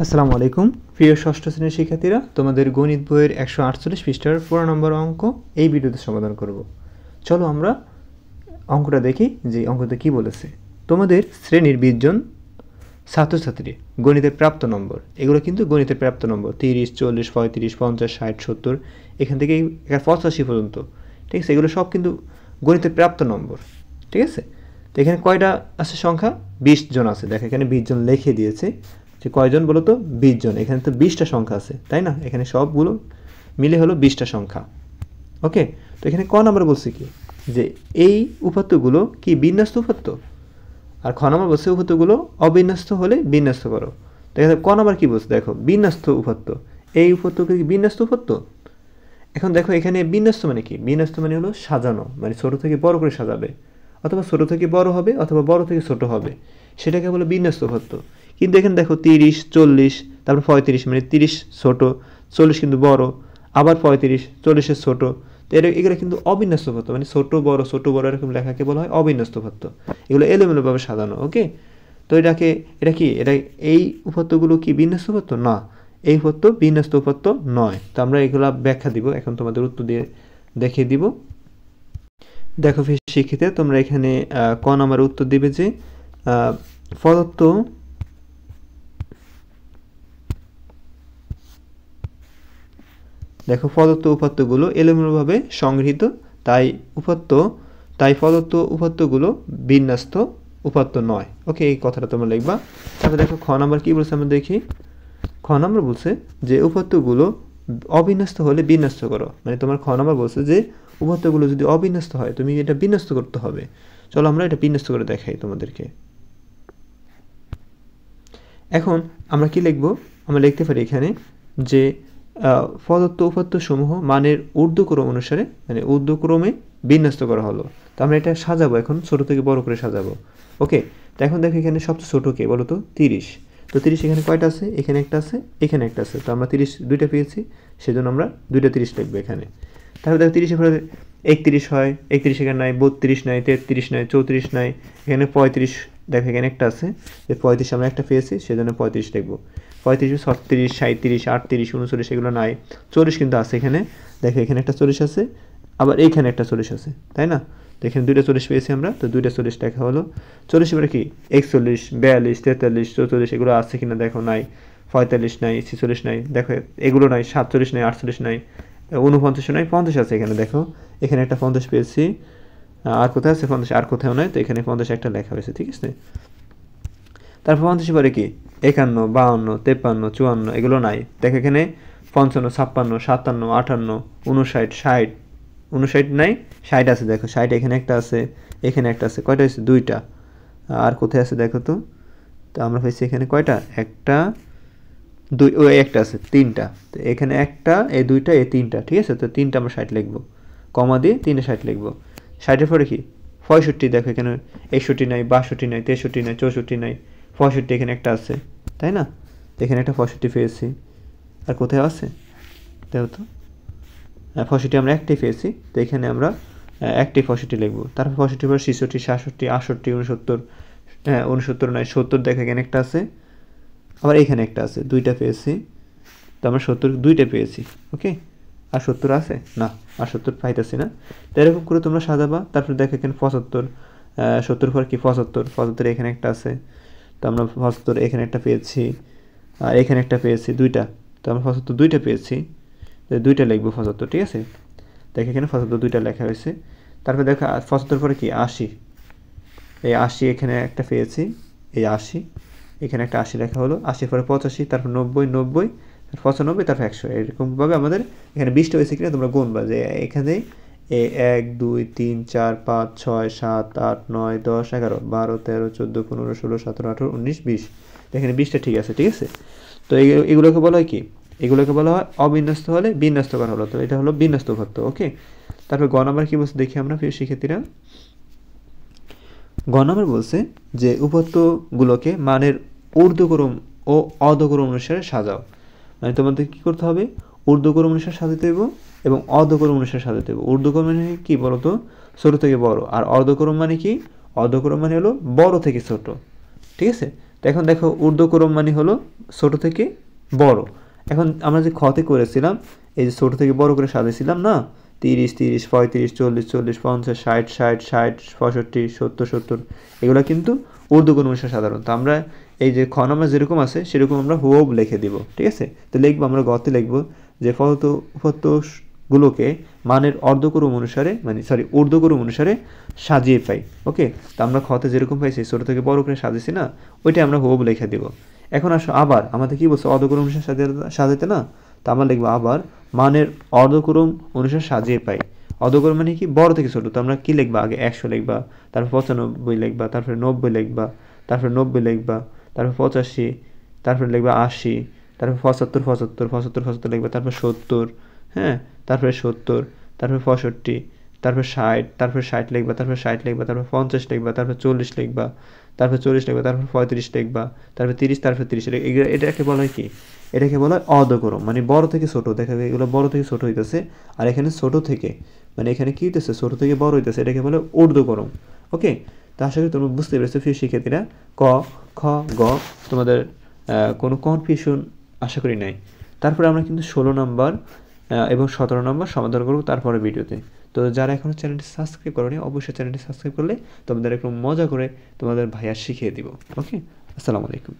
আসসালামু আলাইকুম প্রিয় ষষ্ঠ শ্রেণীর শিক্ষার্থীরা, তোমাদের গণিত বইয়ের 148 পৃষ্ঠার 15 নম্বর অঙ্ক এই ভিডিওতে সমাধান করব। চলো আমরা অঙ্কটা দেখি যে অঙ্কতে কি বলেছে। তোমাদের শ্রেণীর 20 জন ছাত্রছাত্রী গণিতের প্রাপ্ত নম্বর, এগুলো কিন্তু গণিতের প্রাপ্ত নম্বর 30, 40, 35, 50, 60, 70 এখান থেকে 85 পর্যন্ত, ঠিক আছে। এগুলো সব কিন্তু গণিতের প্রাপ্ত নম্বর, ঠিক আছে। তো এখানে কয়টা আছে সংখ্যা? 20 জন আছে। দেখো এখানে 20 জন লিখে দিয়েছে, যে কয়জন বলো তো? 20 জন। এখানে তো 20টা সংখ্যা আছে, তাই না? এখানে সবগুলো মিলে হলো 20টা সংখ্যা। ওকে, তো এখানে ক নাম্বার বলছে কি, যে এই উপাত্তগুলো কি বিন্যস্ত উপাত্ত, আর খ নাম্বার বলছে উপাত্তগুলো অবিন্যস্ত হলে বিন্যস্ত করো। দেখো ক নাম্বার কি বলছে, দেখো বিন্যস্ত উপাত্ত, এই উপাত্তকে কি বিন্যস্ত উপাত্ত। এখন দেখো এখানে বিন্যস্ত মানে কি? বিন্যস্ত মানে হলো সাজানো, মানে ছোট থেকে বড় করে সাজাবে, অথবা ছোট থেকে বড় হবে, অথবা বড় থেকে ছোট হবে, সেটাকে বলে বিন্যস্ত উপাত্ত। কিন্তু এখানে দেখো 30, 40, তারপর 35, মানে 30 ছোট, 40 কিন্তু বড়, আবার 35, 40 ছোট। তো এগুলো কিন্তু অবিন্যস্ত উপাত্ত, মানে ছোট বড় এরকম লেখাকে বলা হয় অবিন্যস্ত উপাত্ত। এগুলো এলোমেলোভাবে সাজানো। ওকে, তো এটা এই উপাত্তগুলো কি বিন্যস্ত উপাত্ত? না, এই উপাত্ত বিন্যস্ত উপাত্ত নয়। তো আমরা এগুলা ব্যাখ্যা দিব, এখন তোমাদের উত্তর দিয়ে দেখিয়ে দিব। দেখো শিক্ষিত, তোমরা এখানে ক নাম্বার উত্তর দিবে যে প্রদত্ত দেখো প্রদত্ত উপাত্তগুলো এলোমেলোভাবে সংগৃহীত, তাই প্রদত্ত উপাত্তগুলো বিন্যস্ত উপাত্ত নয়। ওকে, এই কথাটা তোমরা লিখবা। তারপর দেখো খ নাম্বার কি বলছে, আমরা দেখি। খ নাম্বার বলছে যে উপাত্তগুলো অবিন্যস্ত হলে বিন্যস্ত করো, মানে তোমার খ নাম্বার বলছে যে উপাত্তগুলো যদি অবিন্যস্ত হয় তুমি এটা বিন্যস্ত করতে হবে। চলো আমরা এটা বিন্যস্ত করে দেখাই তোমাদেরকে। এখন আমরা কি লিখব? আমরা লিখতে পারি এখানে যে প্রদত্ত উপাত্ত সমূহ মানের ঊর্ধ্বক্রম অনুসারে, মানে ঊর্ধ্বক্রমে বিন্যস্ত করা হলো। তো আমরা এটা সাজাবো, এখন ছোট থেকে বড় করে সাজাবো। ওকে, তো এখন দেখো এখানে সবচেয়ে ছোট কে বলো তো? 30। তো 30 এখানে কয়টা আছে? এখানে একটা আছে, এখানে একটা আছে। তো আমরা 30 দুইটা পেয়েছি, সেজন্য আমরা দুইটা 30 লিখবো এখানে। তাহলে দেখো 30 এর পরে 31 হয়, 31 এখানে নাই, 32 নাই, 33 নাই, 34 নাই, এখানে 35। দেখো এখানে একটা আছে, যে 35 আমরা একটা পেয়েছি, সেজন্য 35 লিখবো। 35, 36, 37, 38, 39 এগুলো নাই। 40 কিন্তু আছে এখানে, দেখো এখানে একটা 40 আছে, আবার এইখানে একটা 40 আছে, তাই না? তো এখানে দুইটা 40 পেয়েছি আমরা, তো দুইটা 40 লেখা হলো। 40 এবারে কি 41, 42, 43, 44 এগুলো আছে কিনা দেখো, নাই। 45 নাই, 46 নাই, দেখো এগুলো নাই। 47 নাই, 48 নাই, 49 নাই, 50 আছে এখানে। দেখো এখানে একটা 50 পেয়েছি, আর কোথায় আছে 50? আর কোথাও নাই, তো এখানে 50 একটা লেখা হয়েছে, ঠিক আছে। তারপর 50 পরে কি 51, 52, 53, 54 এগুলো নাই। দেখো এখানে 55, 56, 57, 58, 59, 60, 59 নাই, 60 আছে। দেখো 60 এখানে একটা আছে, এখানে একটা আছে। কয়টা আছে? দুইটা। আর কোথায় আছে দেখো তো? তো আমরা পেয়েছি এখানে কয়টা? একটা, দুই, ওই একটা আছে, তিনটা। তো এখানে একটা, এই দুইটা, এই তিনটা, ঠিক আছে। তো তিনটা আমরা 60 লিখবো, কমা দিয়ে 3-এ 60 লিখবো। 60-এর পরে কি 65, দেখো এখানে 61 নাই, 62 নাই, 63 নাই, 64 নাই, 65 এখানে একটা আছে, তাই না? তো এখানে একটা 65 পেয়েছি। আর কোথায় আছে দেখো তো? 65 আমরা একটাই পেয়েছি, তো এখানে আমরা একটাই 65 লিখবো। তারপর 65 পর 66, 67, 68, 69, 69 নাই, 70 দেখো এখানে একটা আছে, আবার এখানে একটা আছে, দুইটা পেয়েছি। তো আমরা 70 দুইটা পেয়েছি। ওকে, আর 70 আছে না, আর 70 পাইতেছি না। তো এরকম করে তোমরা সাজাবা। তারপরে দেখো এখানে 75, 70 পর কি 75 এখানে একটা আছে, তো আমরা 75 এখানে একটা পেয়েছি, আর এখানে একটা পেয়েছি, দুইটা। তো আমরা 75 দুইটা পেয়েছি, দুইটা লিখবো 75, ঠিক আছে। দেখো এখানে 75 দুইটা লেখা হয়েছে। তারপরে দেখো 75 পরে কি 80, এই 80 এখানে একটা পেয়েছি, এই 80 এখানে একটা 80 লেখা হলো। 80 পরে 85, তারপর 90, 90, 95, তারপর 100। এরকমভাবে আমাদের এখানে 20টা হয়েছে কিনা তোমরা গুনবা, যে এখানে 1, 2, 3, 4, 5, 6, 7, 8, 9, 10, 11, 12, 13, 14, 15, 16, 17, 18, 19, 20। এখানে 20টা ঠিক আছে, ঠিক আছে। তো এগুলোকে বলা হয় কি? এগুলোকে বলা হয় অবিন্যস্ত হলে বিন্যস্ত করা হলো। তো এটা হলো বিন্যস্ত উপাত্ত। ওকে, তারপর গ নাম্বার কি বলছে দেখি আমরা, প্রিয় শিক্ষার্থীরা। গ নাম্বার বলছে যে উপাত্তগুলোকে মানের ঊর্ধ্বক্রম ও অধক্রম অনুসারে সাজাও। মানে তোমাদের কি করতে হবে? ঊর্ধ্বক্রম অনুসারে সাজাতে হবে এবং অধক্রম অনুসারে সাজাতে হবে। ঊর্ধ্বক্রম মানে কি বলতো? ছোট থেকে বড়। আর অর্ধক্রম মানে কি? অর্ধক্রম মানে হলো বড় থেকে ছোট, ঠিক আছে। তো এখন দেখো ঊর্ধ্বক্রম মানে হলো ছোট থেকে বড়। এখন আমরা যে খতে করেছিলাম এই যে ছোট থেকে বড় করে সাজিয়েছিলাম না, 30 30 35 40 40 50 60 60 60 65 70 70, এগুলো কিন্তু ঊর্ধ্বক্রম অনুসারে সাধারণ। তো আমরা এই যে খ নাম্বার যেরকম আছে সেরকম আমরা হুবহু লিখে দিব, ঠিক আছে। তো লিখবো আমরা গতে লিখবো যে ফলত উপাত্তগুলোকে মানের অর্ধক্রম অনুসারে মানে ঊর্ধ্বক্রম অনুসারে সাজিয়ে পাই। ওকে, তো আমরা খতে যেরকম পাইছি ছোট থেকে বড় করে সাজিয়েছি না, ওইটা আমরা হুবহু লিখে দিব। এখন আসো আবার আমাদের কি বলছে অর্ধক্রম অনুসারে সাজাতে না, তো আমরা লিখবো আবার মানের অর্ধক্রম অনুসারে সাজিয়ে পাই। অর্ধক্রম মানে কি বড় থেকে ছোট। তো আমরা কি লিখবা আগে 100 লিখবা, তারপর 95 লিখবা, তারপরে 90 লিখবা, তারপরে 90 লিখবা, তারপর 85, তারপরে লিখবা 80, তারপর 75 75 75 75 লিখবা, তারপর 70, হ্যাঁ, তারপরে 70, তারপর 65, তারপর 60, তারপর 60 লিখবা, তারপর 60 লিখবা, তারপর 50 লিখবা, তারপর 40 লিখবা, তারপর 40 লিখবা, তারপর 35 লিখবা, তারপর 30, তারপর 30। এটাকে বলা হয় কি? এটাকে বলা হয় অর্ধক্রম, মানে বড় থেকে ছোট। দেখা যায় এগুলো বড় থেকে ছোট হইতেছে, আর এখানে ছোট থেকে মানে এখানে কি হইতেছে ছোট থেকে বড় হইতেছে, এটাকে বলে ঊর্ধ্বক্রম। ওকে, তো আশা করি তোমরা বুঝতে পেরেছো প্রিয় শিক্ষার্থীরা। ক খ গ তোমাদের কোনো কনফিউশন আশা করি নাই। তারপরে আমরা কিন্তু 16 নম্বর এবং 17 নম্বর সমাধান করবো তারপরে ভিডিওতে। তো যারা এখনও চ্যানেলটি সাবস্ক্রাইব করোনি অবশ্যই চ্যানেলটি সাবস্ক্রাইব করলে তোমাদের একটু মজা করে তোমাদের ভাইয়া শিখিয়ে দিব। ওকে, আসসালামু আলাইকুম।